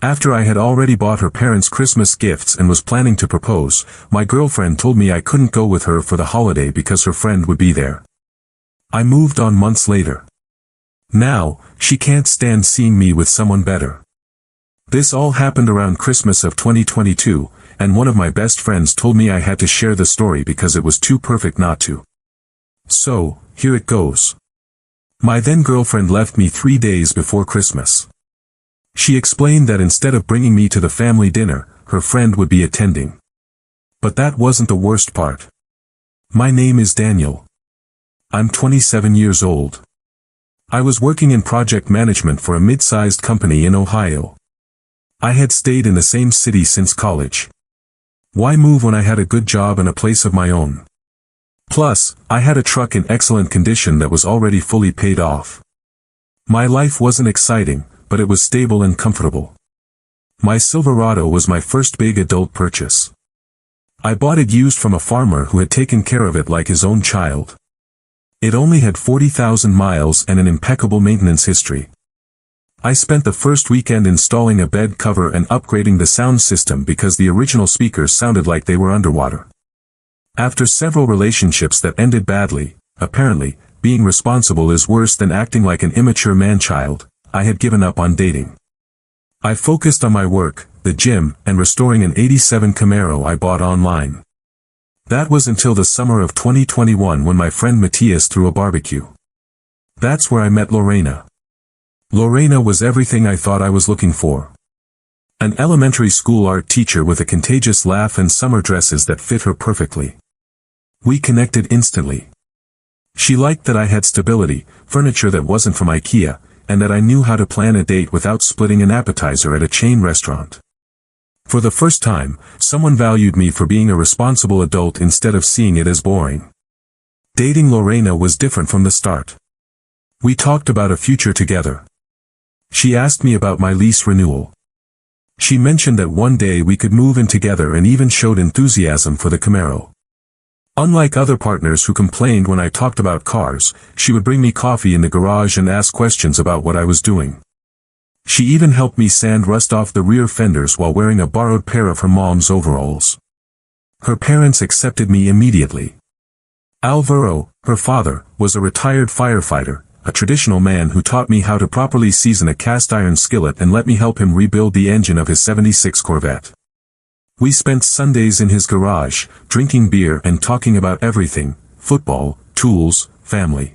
After I had already bought her parents Christmas gifts and was planning to propose, my girlfriend told me I couldn't go with her for the holiday because her friend would be there. I moved on months later. Now, she can't stand seeing me with someone better. This all happened around Christmas of 2022, and one of my best friends told me I had to share the story because it was too perfect not to. So, here it goes. My then girlfriend left me 3 days before Christmas. She explained that instead of bringing me to the family dinner, her friend would be attending. But that wasn't the worst part. My name is Daniel. I'm 27 years old. I was working in project management for a mid-sized company in Ohio. I had stayed in the same city since college. Why move when I had a good job and a place of my own? Plus, I had a truck in excellent condition that was already fully paid off. My life wasn't exciting, but it was stable and comfortable. My Silverado was my first big adult purchase. I bought it used from a farmer who had taken care of it like his own child. It only had 40,000 miles and an impeccable maintenance history. I spent the first weekend installing a bed cover and upgrading the sound system because the original speakers sounded like they were underwater. After several relationships that ended badly, apparently, being responsible is worse than acting like an immature man-child, I had given up on dating. I focused on my work, the gym, and restoring an '87 Camaro I bought online. That was until the summer of 2021 when my friend Matthias threw a barbecue. That's where I met Lorena. Lorena was everything I thought I was looking for. An elementary school art teacher with a contagious laugh and summer dresses that fit her perfectly. We connected instantly. She liked that I had stability, furniture that wasn't from IKEA, and that I knew how to plan a date without splitting an appetizer at a chain restaurant. For the first time, someone valued me for being a responsible adult instead of seeing it as boring. Dating Lorena was different from the start. We talked about a future together. She asked me about my lease renewal. She mentioned that one day we could move in together and even showed enthusiasm for the Camaro. Unlike other partners who complained when I talked about cars, she would bring me coffee in the garage and ask questions about what I was doing. She even helped me sand rust off the rear fenders while wearing a borrowed pair of her mom's overalls. Her parents accepted me immediately. Alvaro, her father, was a retired firefighter, a traditional man who taught me how to properly season a cast-iron skillet and let me help him rebuild the engine of his '76 Corvette. We spent Sundays in his garage, drinking beer and talking about everything: football, tools, family.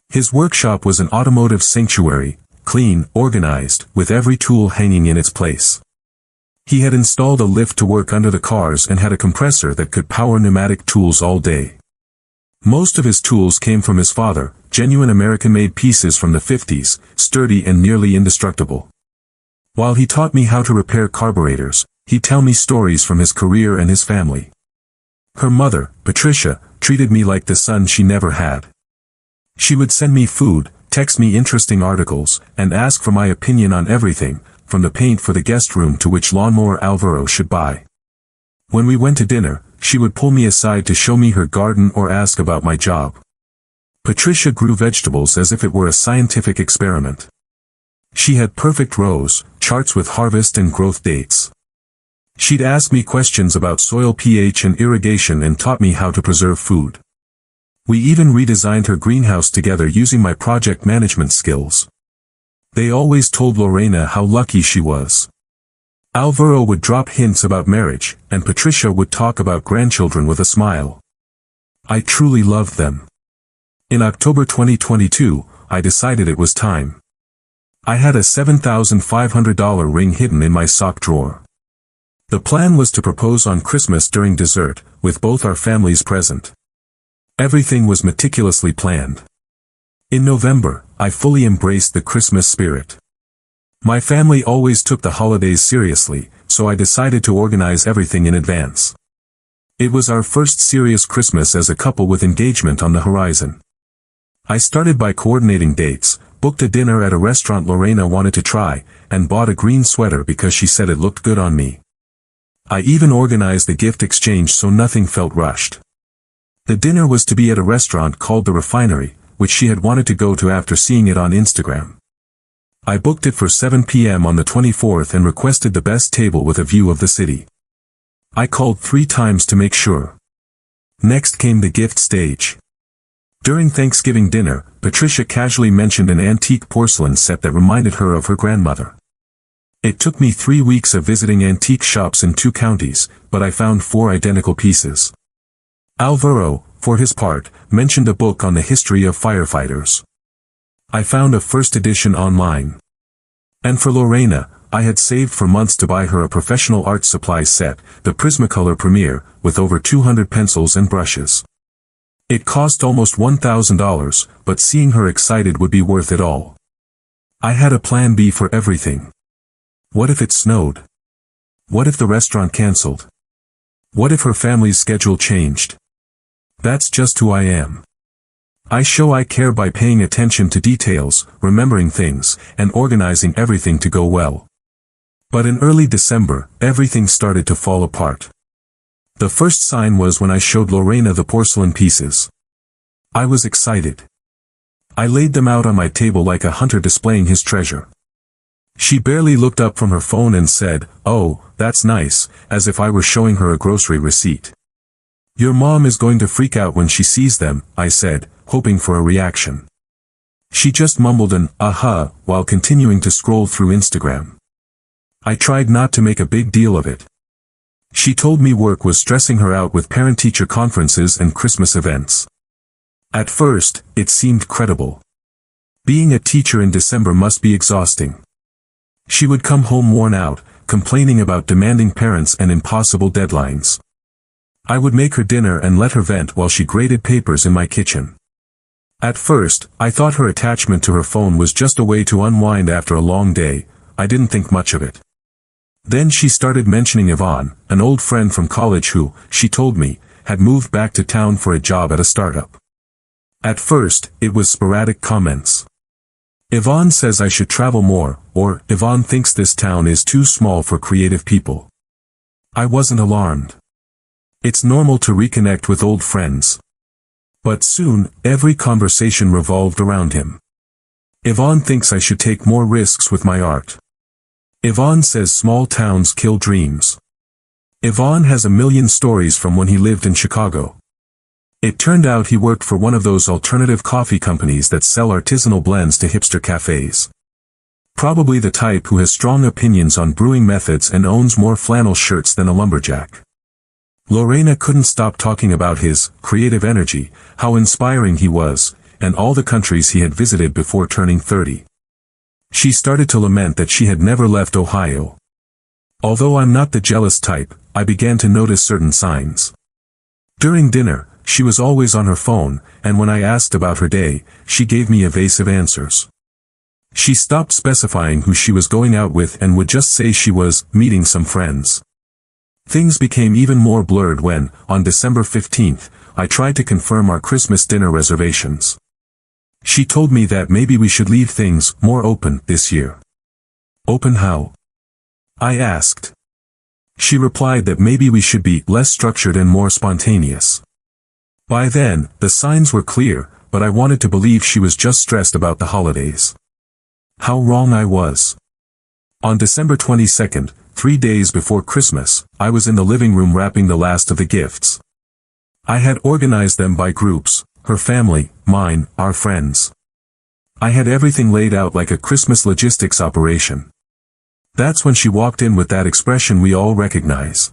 His workshop was an automotive sanctuary, clean, organized, with every tool hanging in its place. He had installed a lift to work under the cars and had a compressor that could power pneumatic tools all day. Most of his tools came from his father, genuine American-made pieces from the '50s, sturdy and nearly indestructible. While he taught me how to repair carburetors, he'd tell me stories from his career and his family. Her mother, Patricia, treated me like the son she never had. She would send me food, text me interesting articles, and ask for my opinion on everything, from the paint for the guest room to which lawnmower Alvaro should buy. When we went to dinner, she would pull me aside to show me her garden or ask about my job. Patricia grew vegetables as if it were a scientific experiment. She had perfect rows, charts with harvest and growth dates. She'd ask me questions about soil pH and irrigation and taught me how to preserve food. We even redesigned her greenhouse together using my project management skills. They always told Lorena how lucky she was. Alvaro would drop hints about marriage, and Patricia would talk about grandchildren with a smile. I truly loved them. In October 2022, I decided it was time. I had a $7,500 ring hidden in my sock drawer. The plan was to propose on Christmas during dessert, with both our families present. Everything was meticulously planned. In November, I fully embraced the Christmas spirit. My family always took the holidays seriously, so I decided to organize everything in advance. It was our first serious Christmas as a couple with engagement on the horizon. I started by coordinating dates, booked a dinner at a restaurant Lorena wanted to try, and bought a green sweater because she said it looked good on me. I even organized the gift exchange so nothing felt rushed. The dinner was to be at a restaurant called The Refinery, which she had wanted to go to after seeing it on Instagram. I booked it for 7 p.m. on the 24th and requested the best table with a view of the city. I called 3 times to make sure. Next came the gift stage. During Thanksgiving dinner, Patricia casually mentioned an antique porcelain set that reminded her of her grandmother. It took me 3 weeks of visiting antique shops in 2 counties, but I found 4 identical pieces. Alvaro, for his part, mentioned a book on the history of firefighters. I found a first edition online. And for Lorena, I had saved for months to buy her a professional art supply set, the Prismacolor Premier, with over 200 pencils and brushes. It cost almost $1,000, but seeing her excited would be worth it all. I had a plan B for everything. What if it snowed? What if the restaurant canceled? What if her family's schedule changed? That's just who I am. I show I care by paying attention to details, remembering things, and organizing everything to go well. But in early December, everything started to fall apart. The first sign was when I showed Lorena the porcelain pieces. I was excited. I laid them out on my table like a hunter displaying his treasure. She barely looked up from her phone and said, "Oh, that's nice," as if I were showing her a grocery receipt. "Your mom is going to freak out when she sees them," I said, hoping for a reaction. She just mumbled an "aha" while continuing to scroll through Instagram. I tried not to make a big deal of it. She told me work was stressing her out with parent-teacher conferences and Christmas events. At first, it seemed credible. Being a teacher in December must be exhausting. She would come home worn out, complaining about demanding parents and impossible deadlines. I would make her dinner and let her vent while she graded papers in my kitchen. At first, I thought her attachment to her phone was just a way to unwind after a long day. I didn't think much of it. Then she started mentioning Yvonne, an old friend from college who, she told me, had moved back to town for a job at a startup. At first, it was sporadic comments. Yvonne says I should travel more, or Yvonne thinks this town is too small for creative people. I wasn't alarmed. It's normal to reconnect with old friends. But soon, every conversation revolved around him. Yvonne thinks I should take more risks with my art. Yvonne says small towns kill dreams. Yvonne has a million stories from when he lived in Chicago. It turned out he worked for one of those alternative coffee companies that sell artisanal blends to hipster cafes. Probably the type who has strong opinions on brewing methods and owns more flannel shirts than a lumberjack. Lorena couldn't stop talking about his creative energy, how inspiring he was, and all the countries he had visited before turning 30. She started to lament that she had never left Ohio. Although I'm not the jealous type, I began to notice certain signs. During dinner, she was always on her phone, and when I asked about her day, she gave me evasive answers. She stopped specifying who she was going out with and would just say she was meeting some friends. Things became even more blurred when, on December 15th, I tried to confirm our Christmas dinner reservations. She told me that maybe we should leave things more open this year. Open how? I asked. She replied that maybe we should be less structured and more spontaneous. By then, the signs were clear, but I wanted to believe she was just stressed about the holidays. How wrong I was. On December 22nd, 3 days before Christmas, I was in the living room wrapping the last of the gifts. I had organized them by groups, her family, mine, our friends. I had everything laid out like a Christmas logistics operation. That's when she walked in with that expression we all recognize.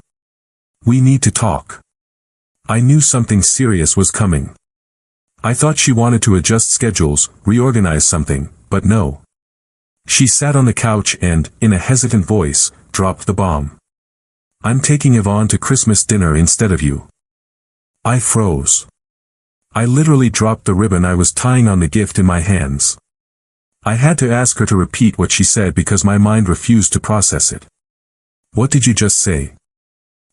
"We need to talk." I knew something serious was coming. I thought she wanted to adjust schedules, reorganize something, but no. She sat on the couch and, in a hesitant voice, dropped the bomb. "I'm taking Yvonne to Christmas dinner instead of you." I froze. I literally dropped the ribbon I was tying on the gift in my hands. I had to ask her to repeat what she said because my mind refused to process it. "What did you just say?"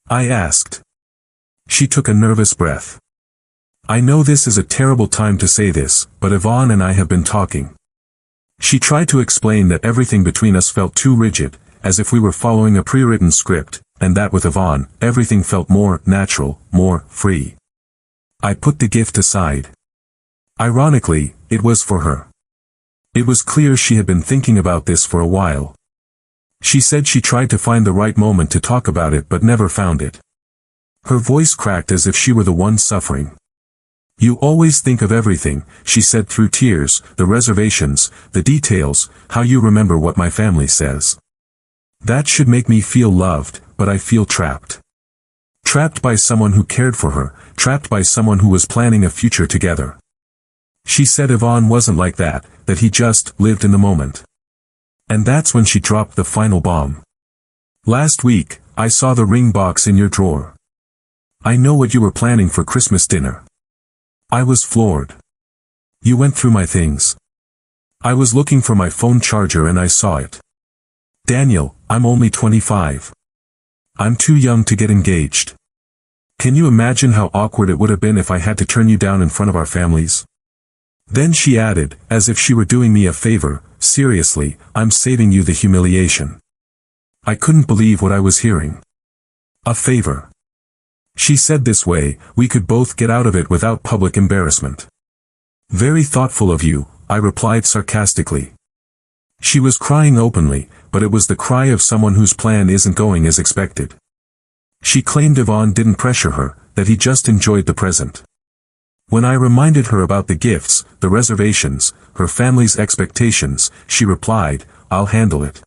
I asked. She took a nervous breath. "I know this is a terrible time to say this, but Yvonne and I have been talking." She tried to explain that everything between us felt too rigid, as if we were following a pre-written script, and that with Yvonne, everything felt more natural, more free. I put the gift aside. Ironically, it was for her. It was clear she had been thinking about this for a while. She said she tried to find the right moment to talk about it but never found it. Her voice cracked as if she were the one suffering. "You always think of everything," she said through tears, "the reservations, the details, how you remember what my family says. That should make me feel loved, but I feel trapped. Trapped by someone who cared for her, trapped by someone who was planning a future together." She said Yvonne wasn't like that he just lived in the moment. And that's when she dropped the final bomb. "Last week, I saw the ring box in your drawer. I know what you were planning for Christmas dinner." I was floored. "You went through my things." "I was looking for my phone charger and I saw it." "Daniel, I'm only 25. I'm too young to get engaged. Can you imagine how awkward it would have been if I had to turn you down in front of our families?" Then she added, as if she were doing me a favor, "Seriously, I'm saving you the humiliation." I couldn't believe what I was hearing. A favor. She said this way, we could both get out of it without public embarrassment. "Very thoughtful of you," I replied sarcastically. She was crying openly, but it was the cry of someone whose plan isn't going as expected. She claimed Yvonne didn't pressure her, that he just enjoyed the present. When I reminded her about the gifts, the reservations, her family's expectations, she replied, "I'll handle it.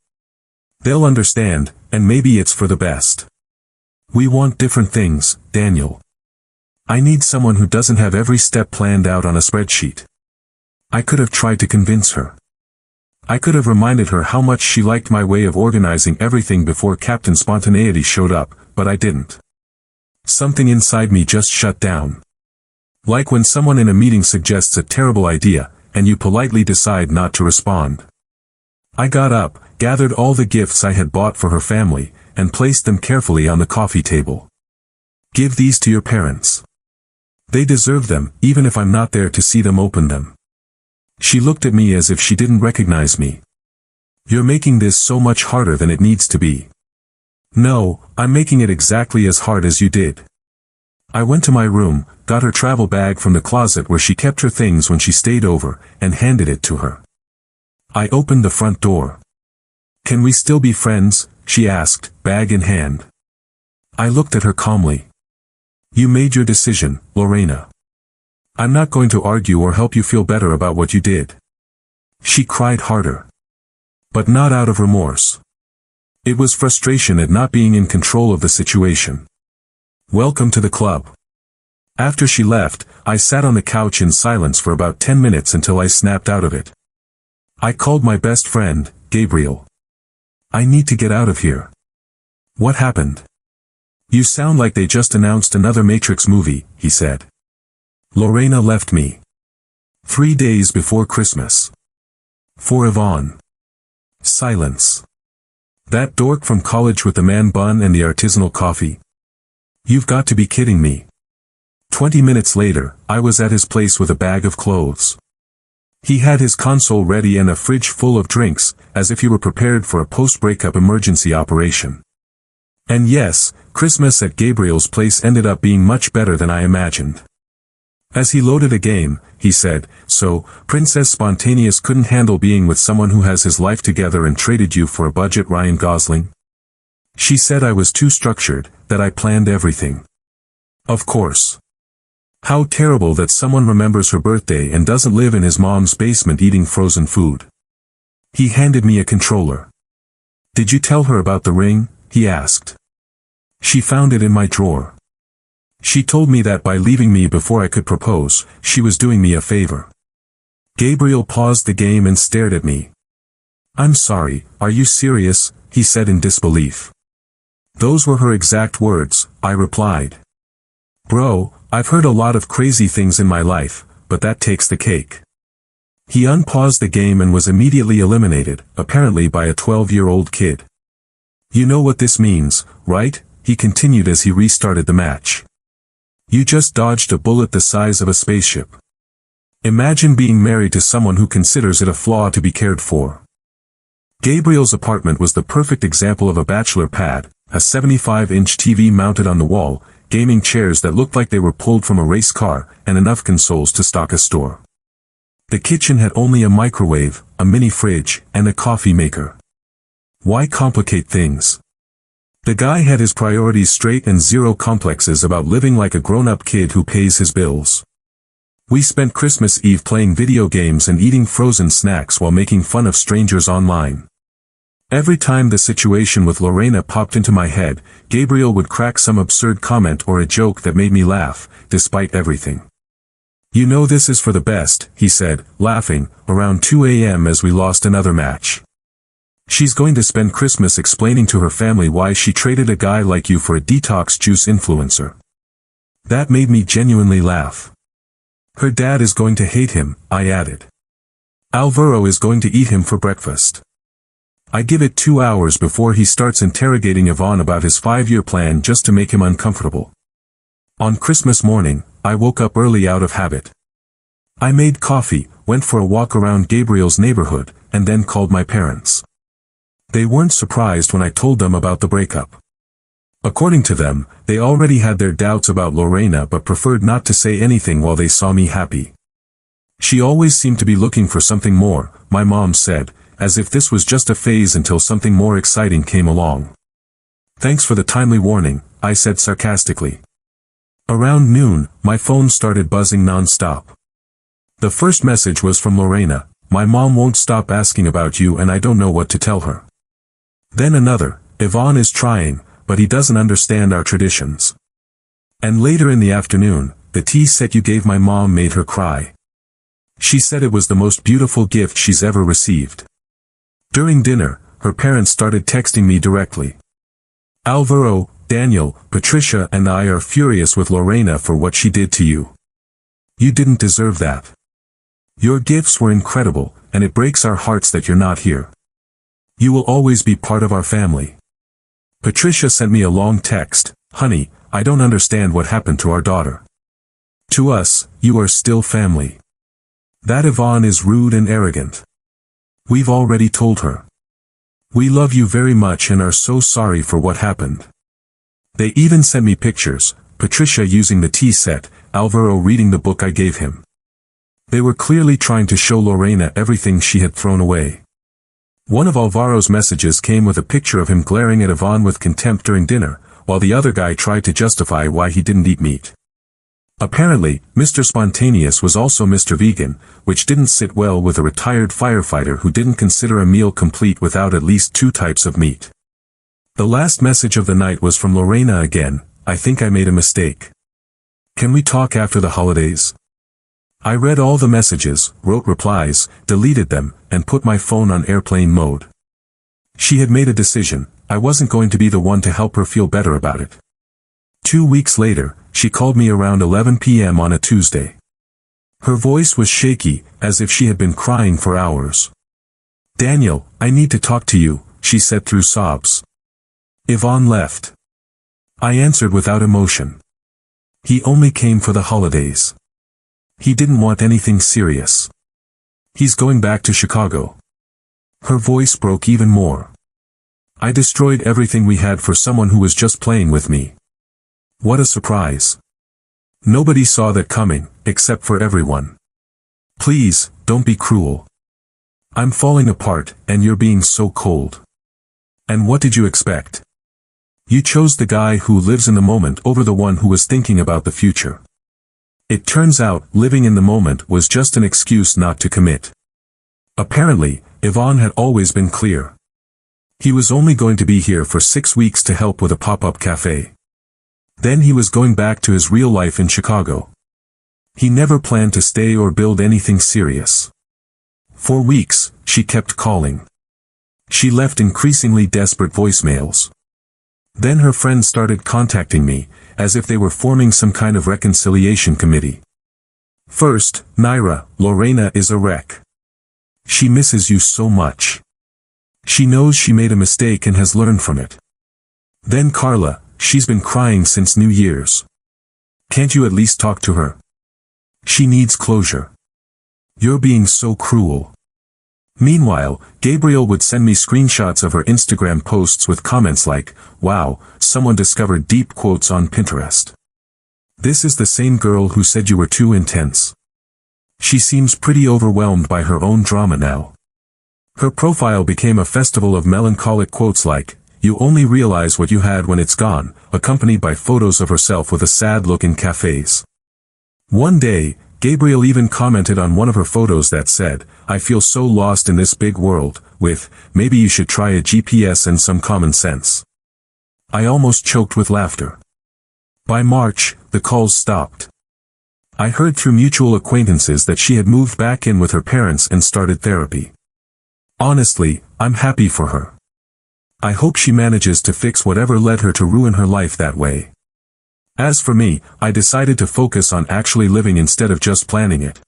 They'll understand, and maybe it's for the best. We want different things, Daniel. I need someone who doesn't have every step planned out on a spreadsheet." I could have tried to convince her. I could have reminded her how much she liked my way of organizing everything before Captain Spontaneity showed up, but I didn't. Something inside me just shut down. Like when someone in a meeting suggests a terrible idea, and you politely decide not to respond. I got up, gathered all the gifts I had bought for her family, and placed them carefully on the coffee table. "Give these to your parents. They deserve them, even if I'm not there to see them open them." She looked at me as if she didn't recognize me. "You're making this so much harder than it needs to be." "No, I'm making it exactly as hard as you did." I went to my room, got her travel bag from the closet where she kept her things when she stayed over, and handed it to her. I opened the front door. "Can we still be friends?" she asked, bag in hand. I looked at her calmly. "You made your decision, Lorena. I'm not going to argue or help you feel better about what you did." She cried harder. But not out of remorse. It was frustration at not being in control of the situation. "Welcome to the club." After she left, I sat on the couch in silence for about 10 minutes until I snapped out of it. I called my best friend, Gabriel. "I need to get out of here." "What happened?" "You sound like they just announced another Matrix movie," he said. "Lorena left me. 3 days before Christmas. For Yvonne." Silence. "That dork from college with the man bun and the artisanal coffee? You've got to be kidding me." 20 minutes later, I was at his place with a bag of clothes. He had his console ready and a fridge full of drinks, as if he were prepared for a post-breakup emergency operation. And yes, Christmas at Gabriel's place ended up being much better than I imagined. As he loaded a game, he said, "So, Princess Spontaneous couldn't handle being with someone who has his life together and traded you for a budget Ryan Gosling?" She said I was too structured, that I planned everything. Of course. How terrible that someone remembers her birthday and doesn't live in his mom's basement eating frozen food. He handed me a controller. "Did you tell her about the ring?" he asked. "She found it in my drawer. She told me that by leaving me before I could propose, she was doing me a favor." Gabriel paused the game and stared at me. "I'm sorry, are you serious?" he said in disbelief. "Those were her exact words," I replied. "Bro, I've heard a lot of crazy things in my life, but that takes the cake." He unpaused the game and was immediately eliminated, apparently by a 12-year-old kid. "You know what this means, right?" he continued as he restarted the match. "You just dodged a bullet the size of a spaceship. Imagine being married to someone who considers it a flaw to be cared for." Gabriel's apartment was the perfect example of a bachelor pad, a 75-inch TV mounted on the wall, gaming chairs that looked like they were pulled from a race car, and enough consoles to stock a store. The kitchen had only a microwave, a mini fridge, and a coffee maker. Why complicate things? The guy had his priorities straight and zero complexes about living like a grown-up kid who pays his bills. We spent Christmas Eve playing video games and eating frozen snacks while making fun of strangers online. Every time the situation with Lorena popped into my head, Gabriel would crack some absurd comment or a joke that made me laugh, despite everything. "You know this is for the best," he said, laughing, around 2 a.m. as we lost another match. "She's going to spend Christmas explaining to her family why she traded a guy like you for a detox juice influencer." That made me genuinely laugh. "Her dad is going to hate him," I added. "Alvaro is going to eat him for breakfast." I give it 2 hours before he starts interrogating Yvonne about his 5-year plan just to make him uncomfortable. On Christmas morning, I woke up early out of habit. I made coffee, went for a walk around Gabriel's neighborhood, and then called my parents. They weren't surprised when I told them about the breakup. According to them, they already had their doubts about Lorena but preferred not to say anything while they saw me happy. "She always seemed to be looking for something more," my mom said, as if this was just a phase until something more exciting came along. "Thanks for the timely warning," I said sarcastically. Around noon, my phone started buzzing non-stop. The first message was from Lorena. "My mom won't stop asking about you and I don't know what to tell her." Then another, "Yvonne is trying, but he doesn't understand our traditions." And later in the afternoon, "The tea set you gave my mom made her cry. She said it was the most beautiful gift she's ever received." During dinner, her parents started texting me directly. "Alvaro, Daniel, Patricia and I are furious with Lorena for what she did to you. You didn't deserve that. Your gifts were incredible, and it breaks our hearts that you're not here. You will always be part of our family." Patricia sent me a long text, "Honey, I don't understand what happened to our daughter. To us, you are still family. That Yvonne is rude and arrogant. We've already told her. We love you very much and are so sorry for what happened." They even sent me pictures, Patricia using the tea set, Alvaro reading the book I gave him. They were clearly trying to show Lorena everything she had thrown away. One of Alvaro's messages came with a picture of him glaring at Yvonne with contempt during dinner, while the other guy tried to justify why he didn't eat meat. Apparently, Mr. Spontaneous was also Mr. Vegan, which didn't sit well with a retired firefighter who didn't consider a meal complete without at least 2 types of meat. The last message of the night was from Lorena again. "I think I made a mistake. Can we talk after the holidays?" I read all the messages, wrote replies, deleted them, and put my phone on airplane mode. She had made a decision. I wasn't going to be the one to help her feel better about it. 2 weeks later, she called me around 11 p.m. on a Tuesday. Her voice was shaky, as if she had been crying for hours. "Daniel, I need to talk to you," she said through sobs. "Yvonne left." I answered without emotion. "He only came for the holidays. He didn't want anything serious. He's going back to Chicago." Her voice broke even more. "I destroyed everything we had for someone who was just playing with me. What a surprise. Nobody saw that coming, except for everyone. Please, don't be cruel. I'm falling apart, and you're being so cold. And what did you expect? You chose the guy who lives in the moment over the one who was thinking about the future. It turns out, living in the moment was just an excuse not to commit." Apparently, Yvonne had always been clear. He was only going to be here for 6 weeks to help with a pop-up cafe. Then he was going back to his real life in Chicago. He never planned to stay or build anything serious. For weeks, she kept calling. She left increasingly desperate voicemails. Then her friends started contacting me, as if they were forming some kind of reconciliation committee. First, Naira, "Lorena is a wreck. She misses you so much. She knows she made a mistake and has learned from it." Then Carla, "She's been crying since New Year's. Can't you at least talk to her? She needs closure. You're being so cruel." Meanwhile, Gabriel would send me screenshots of her Instagram posts with comments like, "Wow, someone discovered deep quotes on Pinterest. This is the same girl who said you were too intense. She seems pretty overwhelmed by her own drama now. Her profile became a festival of melancholic quotes like, "You only realize what you had when it's gone," accompanied by photos of herself with a sad look in cafes. One day, Gabriel even commented on one of her photos that said, "I feel so lost in this big world," with, "Maybe you should try a GPS and some common sense." I almost choked with laughter. By March, the calls stopped. I heard through mutual acquaintances that she had moved back in with her parents and started therapy. Honestly, I'm happy for her. I hope she manages to fix whatever led her to ruin her life that way. As for me, I decided to focus on actually living instead of just planning it.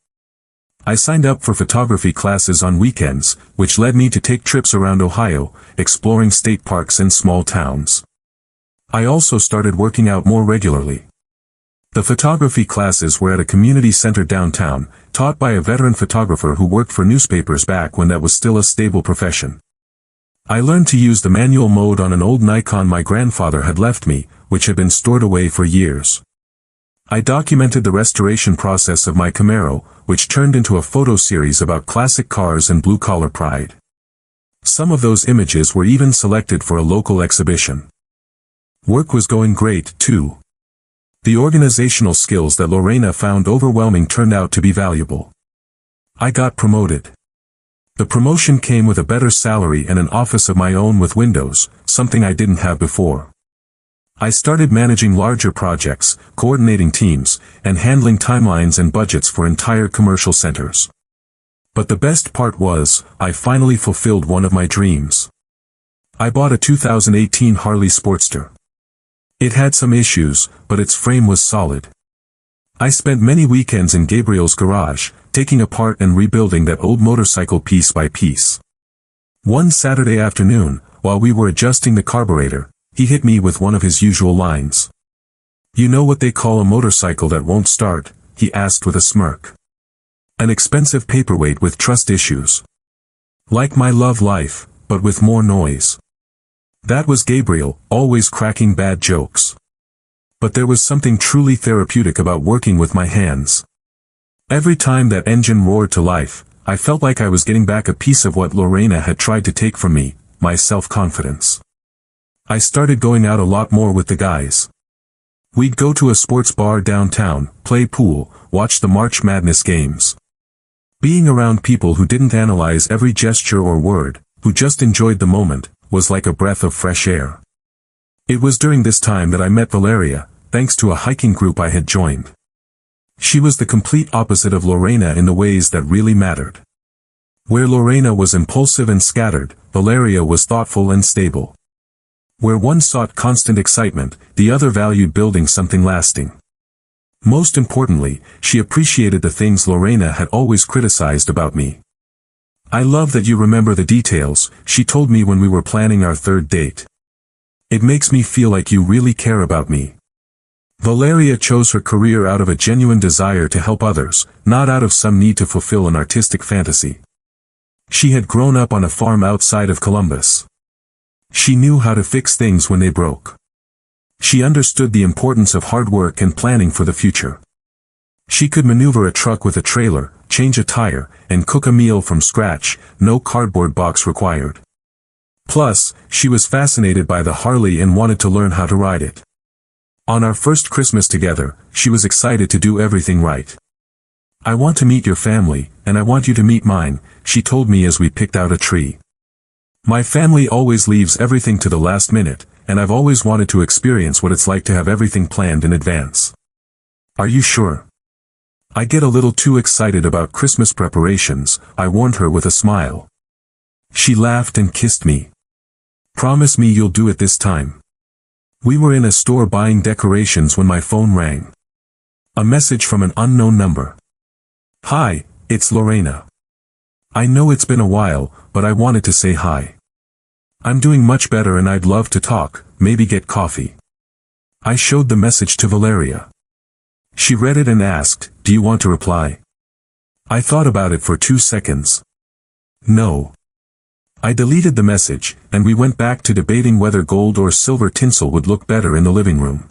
I signed up for photography classes on weekends, which led me to take trips around Ohio, exploring state parks and small towns. I also started working out more regularly. The photography classes were at a community center downtown, taught by a veteran photographer who worked for newspapers back when that was still a stable profession. I learned to use the manual mode on an old Nikon my grandfather had left me, which had been stored away for years. I documented the restoration process of my Camaro, which turned into a photo series about classic cars and blue-collar pride. Some of those images were even selected for a local exhibition. Work was going great, too. The organizational skills that Lorena found overwhelming turned out to be valuable. I got promoted. The promotion came with a better salary and an office of my own with windows, something I didn't have before. I started managing larger projects, coordinating teams, and handling timelines and budgets for entire commercial centers. But the best part was, I finally fulfilled one of my dreams. I bought a 2018 Harley Sportster. It had some issues, but its frame was solid. I spent many weekends in Gabriel's garage, taking apart and rebuilding that old motorcycle piece by piece. One Saturday afternoon, while we were adjusting the carburetor, he hit me with one of his usual lines. "You know what they call a motorcycle that won't start?" he asked with a smirk. "An expensive paperweight with trust issues. Like my love life, but with more noise." That was Gabriel, always cracking bad jokes. But there was something truly therapeutic about working with my hands. Every time that engine roared to life, I felt like I was getting back a piece of what Lorena had tried to take from me, my self-confidence. I started going out a lot more with the guys. We'd go to a sports bar downtown, play pool, watch the March Madness games. Being around people who didn't analyze every gesture or word, who just enjoyed the moment, was like a breath of fresh air. It was during this time that I met Valeria, thanks to a hiking group I had joined. She was the complete opposite of Lorena in the ways that really mattered. Where Lorena was impulsive and scattered, Valeria was thoughtful and stable. Where one sought constant excitement, the other valued building something lasting. Most importantly, she appreciated the things Lorena had always criticized about me. "I love that you remember the details," she told me when we were planning our third date. "It makes me feel like you really care about me." Valeria chose her career out of a genuine desire to help others, not out of some need to fulfill an artistic fantasy. She had grown up on a farm outside of Columbus. She knew how to fix things when they broke. She understood the importance of hard work and planning for the future. She could maneuver a truck with a trailer, change a tire, and cook a meal from scratch, no cardboard box required. Plus, she was fascinated by the Harley and wanted to learn how to ride it. On our first Christmas together, she was excited to do everything right. "I want to meet your family, and I want you to meet mine," she told me as we picked out a tree. "My family always leaves everything to the last minute, and I've always wanted to experience what it's like to have everything planned in advance." "Are you sure?" "I get a little too excited about Christmas preparations," I warned her with a smile. She laughed and kissed me. "Promise me you'll do it this time." We were in a store buying decorations when my phone rang. A message from an unknown number. "Hi, it's Lorena. I know it's been a while, but I wanted to say hi. I'm doing much better and I'd love to talk, maybe get coffee." I showed the message to Valeria. She read it and asked, "Do you want to reply?" I thought about it for 2 seconds. No. I deleted the message, and we went back to debating whether gold or silver tinsel would look better in the living room.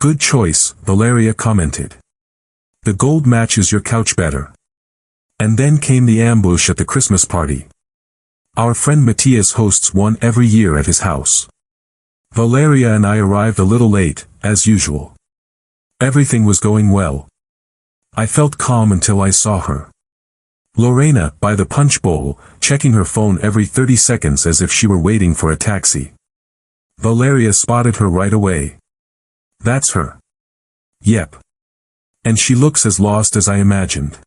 "Good choice," Valeria commented. "The gold matches your couch better." And then came the ambush at the Christmas party. Our friend Matthias hosts one every year at his house. Valeria and I arrived a little late, as usual. Everything was going well. I felt calm until I saw her. Lorena, by the punch bowl, checking her phone every 30 seconds as if she were waiting for a taxi. Valeria spotted her right away. That's her. Yep. And she looks as lost as I imagined.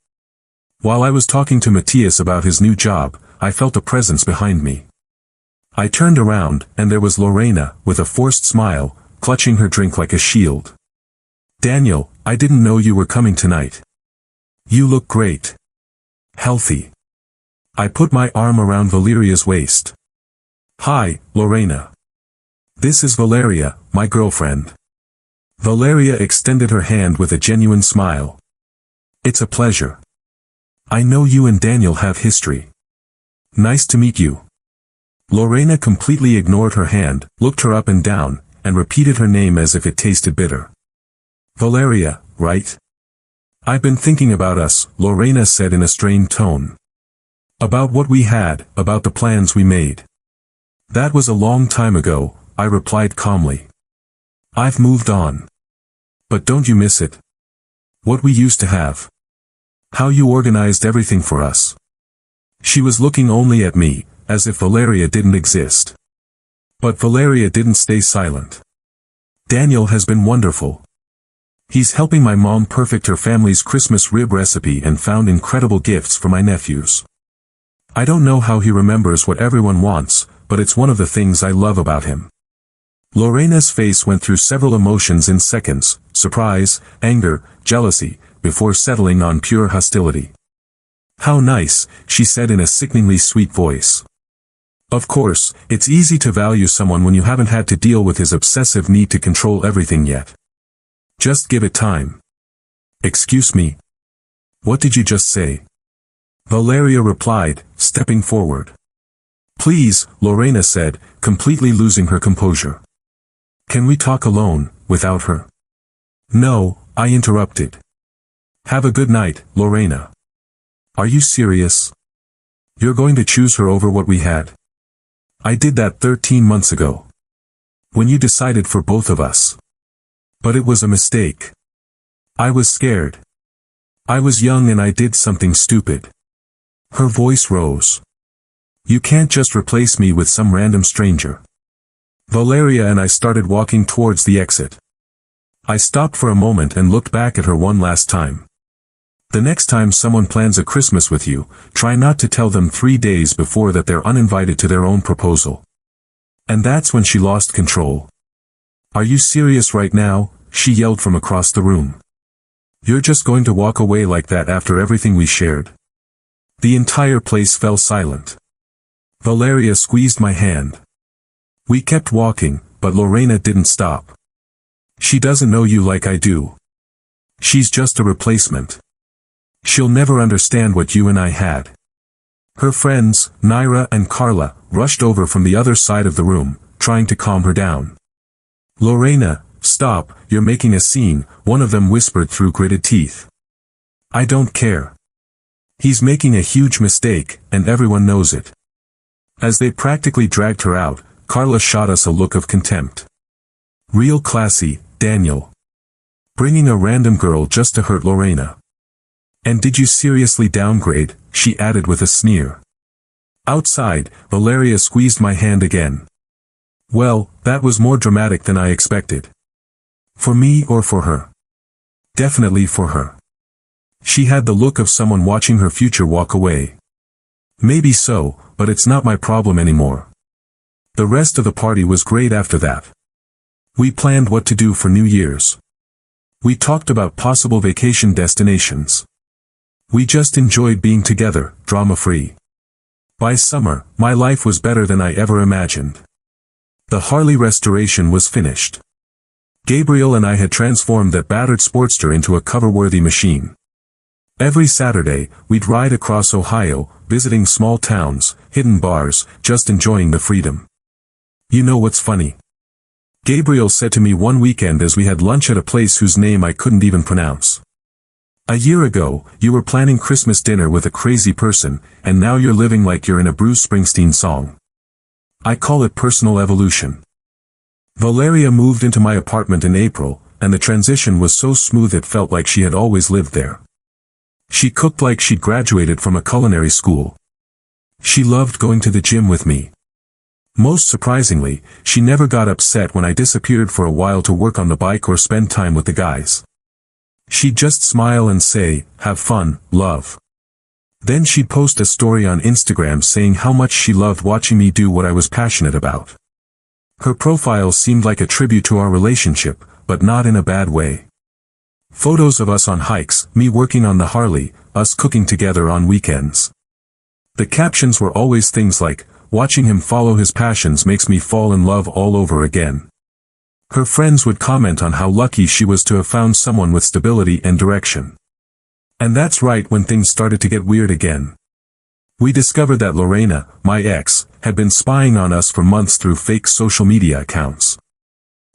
While I was talking to Matthias about his new job, I felt a presence behind me. I turned around, and there was Lorena, with a forced smile, clutching her drink like a shield. Daniel, I didn't know you were coming tonight. You look great. Healthy. I put my arm around Valeria's waist. Hi, Lorena. This is Valeria, my girlfriend. Valeria extended her hand with a genuine smile. It's a pleasure. I know you and Daniel have history. Nice to meet you. Lorena completely ignored her hand, looked her up and down, and repeated her name as if it tasted bitter. Valeria, right? I've been thinking about us, Lorena said in a strained tone. About what we had, about the plans we made. That was a long time ago, I replied calmly. I've moved on. But don't you miss it? What we used to have. How you organized everything for us. She was looking only at me, as if Valeria didn't exist. But Valeria didn't stay silent. Daniel has been wonderful. He's helping my mom perfect her family's Christmas rib recipe and found incredible gifts for my nephews. I don't know how he remembers what everyone wants, but it's one of the things I love about him. Lorena's face went through several emotions in seconds, surprise, anger, jealousy, before settling on pure hostility. How nice, she said in a sickeningly sweet voice. Of course, it's easy to value someone when you haven't had to deal with his obsessive need to control everything yet. Just give it time. Excuse me. What did you just say? Valeria replied, stepping forward. Please, Lorena said, completely losing her composure. Can we talk alone, without her? No, I interrupted. Have a good night, Lorena. Are you serious? You're going to choose her over what we had? I did that 13 months ago. When you decided for both of us. But it was a mistake. I was scared. I was young and I did something stupid. Her voice rose. You can't just replace me with some random stranger. Valeria and I started walking towards the exit. I stopped for a moment and looked back at her one last time. The next time someone plans a Christmas with you, try not to tell them 3 days before that they're uninvited to their own proposal. And that's when she lost control. Are you serious right now? She yelled from across the room. You're just going to walk away like that after everything we shared? The entire place fell silent. Valeria squeezed my hand. We kept walking, but Lorena didn't stop. She doesn't know you like I do. She's just a replacement. She'll never understand what you and I had. Her friends, Naira and Carla, rushed over from the other side of the room, trying to calm her down. Lorena, stop, you're making a scene, one of them whispered through gritted teeth. I don't care. He's making a huge mistake, and everyone knows it. As they practically dragged her out, Carla shot us a look of contempt. Real classy, Daniel. Bringing a random girl just to hurt Lorena. And did you seriously downgrade? She added with a sneer. Outside, Valeria squeezed my hand again. Well, that was more dramatic than I expected. For me or for her? Definitely for her. She had the look of someone watching her future walk away. Maybe so, but it's not my problem anymore. The rest of the party was great after that. We planned what to do for New Year's. We talked about possible vacation destinations. We just enjoyed being together, drama-free. By summer, my life was better than I ever imagined. The Harley restoration was finished. Gabriel and I had transformed that battered Sportster into a cover-worthy machine. Every Saturday, we'd ride across Ohio, visiting small towns, hidden bars, just enjoying the freedom. You know what's funny? Gabriel said to me one weekend as we had lunch at a place whose name I couldn't even pronounce. A year ago, you were planning Christmas dinner with a crazy person, and now you're living like you're in a Bruce Springsteen song. I call it personal evolution. Valeria moved into my apartment in April, and the transition was so smooth it felt like she had always lived there. She cooked like she'd graduated from a culinary school. She loved going to the gym with me. Most surprisingly, she never got upset when I disappeared for a while to work on the bike or spend time with the guys. She'd just smile and say, "Have fun, love." Then she'd post a story on Instagram saying how much she loved watching me do what I was passionate about. Her profile seemed like a tribute to our relationship, but not in a bad way. Photos of us on hikes, me working on the Harley, us cooking together on weekends. The captions were always things like, "Watching him follow his passions makes me fall in love all over again." Her friends would comment on how lucky she was to have found someone with stability and direction. And that's right when things started to get weird again. We discovered that Lorena, my ex, had been spying on us for months through fake social media accounts.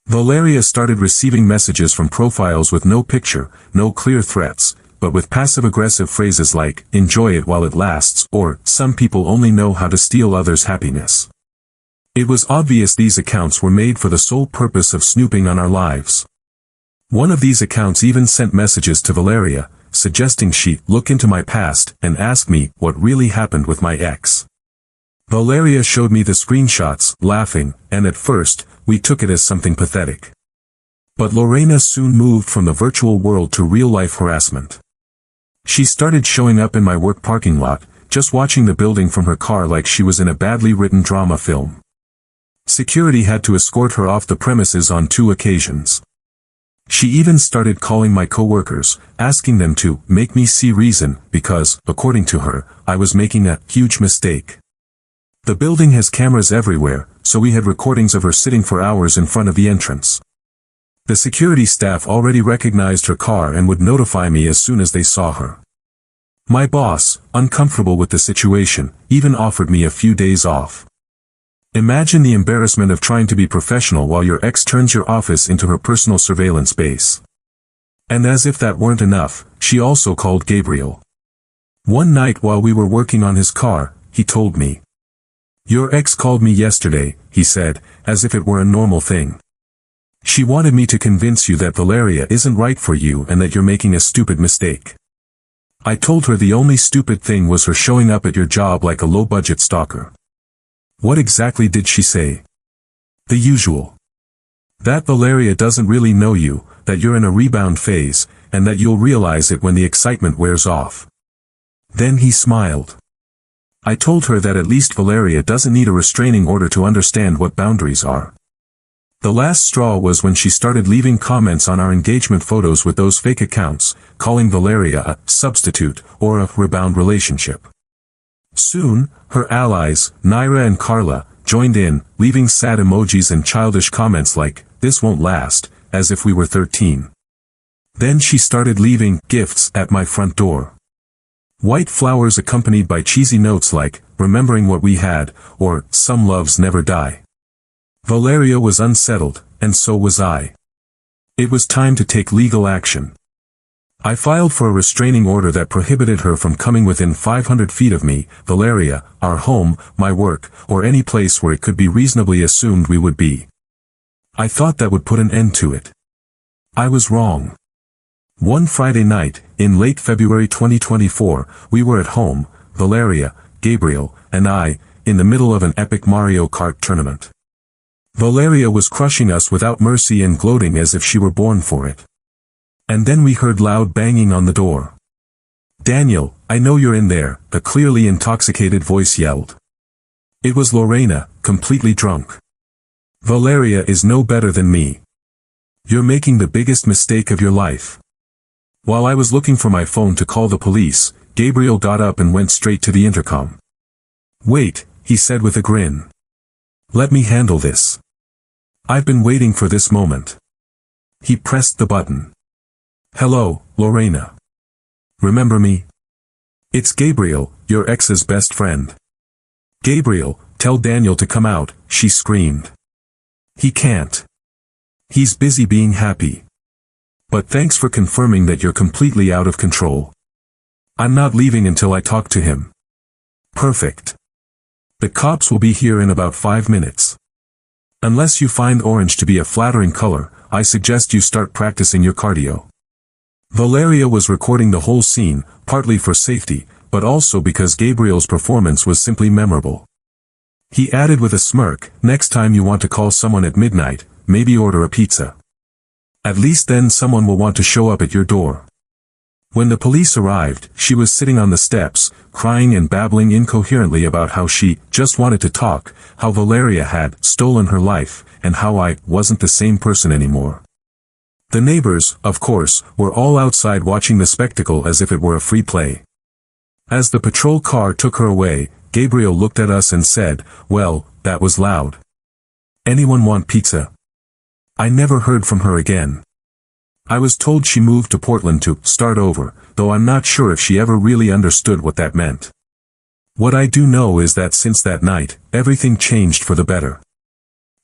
Valeria started receiving messages from profiles with no picture, no clear threats, but with passive-aggressive phrases like, "Enjoy it while it lasts," or, "Some people only know how to steal others' happiness." It was obvious these accounts were made for the sole purpose of snooping on our lives. One of these accounts even sent messages to Valeria, suggesting she look into my past and ask me what really happened with my ex. Valeria showed me the screenshots, laughing, and at first, we took it as something pathetic. But Lorena soon moved from the virtual world to real-life harassment. She started showing up in my work parking lot, just watching the building from her car like she was in a badly written drama film. Security had to escort her off the premises on 2 occasions. She even started calling my coworkers, asking them to make me see reason because, according to her, I was making a huge mistake. The building has cameras everywhere, so we had recordings of her sitting for hours in front of the entrance. The security staff already recognized her car and would notify me as soon as they saw her. My boss, uncomfortable with the situation, even offered me a few days off. Imagine the embarrassment of trying to be professional while your ex turns your office into her personal surveillance base. And as if that weren't enough, she also called Gabriel. One night while we were working on his car, he told me. "Your ex called me yesterday," he said, as if it were a normal thing. "She wanted me to convince you that Valeria isn't right for you and that you're making a stupid mistake. I told her the only stupid thing was her showing up at your job like a low-budget stalker." What exactly did she say? The usual. That Valeria doesn't really know you, that you're in a rebound phase, and that you'll realize it when the excitement wears off. Then he smiled. I told her that at least Valeria doesn't need a restraining order to understand what boundaries are. The last straw was when she started leaving comments on our engagement photos with those fake accounts, calling Valeria a substitute or a rebound relationship. Soon, her allies, Naira and Carla, joined in, leaving sad emojis and childish comments like, "This won't last," as if we were 13. Then she started leaving gifts at my front door. White flowers accompanied by cheesy notes like, "Remembering what we had," or, "Some loves never die." Valeria was unsettled, and so was I. It was time to take legal action. I filed for a restraining order that prohibited her from coming within 500 feet of me, Valeria, our home, my work, or any place where it could be reasonably assumed we would be. I thought that would put an end to it. I was wrong. One Friday night, in late February 2024, we were at home, Valeria, Gabriel, and I, in the middle of an epic Mario Kart tournament. Valeria was crushing us without mercy and gloating as if she were born for it. And then we heard loud banging on the door. "Daniel, I know you're in there," a clearly intoxicated voice yelled. It was Lorena, completely drunk. "Valeria is no better than me. You're making the biggest mistake of your life." While I was looking for my phone to call the police, Gabriel got up and went straight to the intercom. "Wait," he said with a grin. "Let me handle this. I've been waiting for this moment." He pressed the button. "Hello, Lorena. Remember me? It's Gabriel, your ex's best friend." "Gabriel, tell Daniel to come out," she screamed. "He can't. He's busy being happy." But thanks for confirming that you're completely out of control. I'm not leaving until I talk to him. Perfect. The cops will be here in about 5 minutes. Unless you find orange to be a flattering color, I suggest you start practicing your cardio. Valeria was recording the whole scene, partly for safety, but also because Gabriel's performance was simply memorable. He added with a smirk, next time you want to call someone at midnight, maybe order a pizza. At least then someone will want to show up at your door. When the police arrived, she was sitting on the steps, crying and babbling incoherently about how she just wanted to talk, how Valeria had stolen her life, and how I wasn't the same person anymore. The neighbors, of course, were all outside watching the spectacle as if it were a free play. As the patrol car took her away, Gabriel looked at us and said, "Well, that was loud. Anyone want pizza?" I never heard from her again. I was told she moved to Portland to start over, though I'm not sure if she ever really understood what that meant. What I do know is that since that night, everything changed for the better.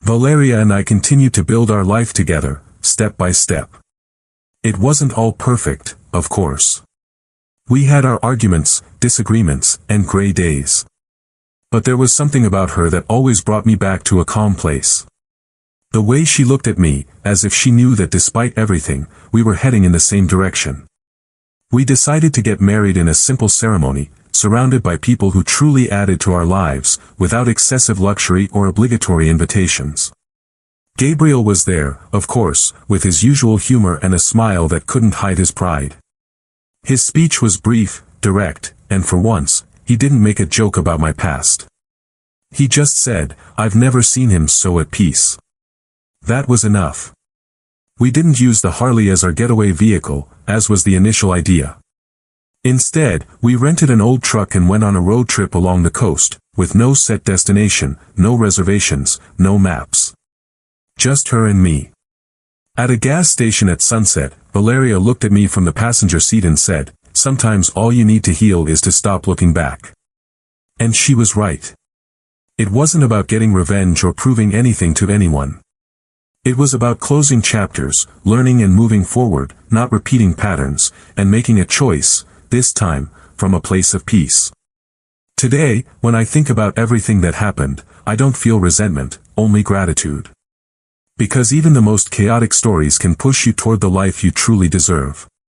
Valeria and I continued to build our life together, step by step. It wasn't all perfect, of course. We had our arguments, disagreements, and gray days. But there was something about her that always brought me back to a calm place. The way she looked at me, as if she knew that despite everything, we were heading in the same direction. We decided to get married in a simple ceremony, surrounded by people who truly added to our lives, without excessive luxury or obligatory invitations. Gabriel was there, of course, with his usual humor and a smile that couldn't hide his pride. His speech was brief, direct, and for once, he didn't make a joke about my past. He just said, "I've never seen him so at peace." That was enough. We didn't use the Harley as our getaway vehicle, as was the initial idea. Instead, we rented an old truck and went on a road trip along the coast, with no set destination, no reservations, no maps. Just her and me. At a gas station at sunset, Valeria looked at me from the passenger seat and said, "Sometimes all you need to heal is to stop looking back." And she was right. It wasn't about getting revenge or proving anything to anyone. It was about closing chapters, learning and moving forward, not repeating patterns, and making a choice, this time, from a place of peace. Today, when I think about everything that happened, I don't feel resentment, only gratitude. Because even the most chaotic stories can push you toward the life you truly deserve.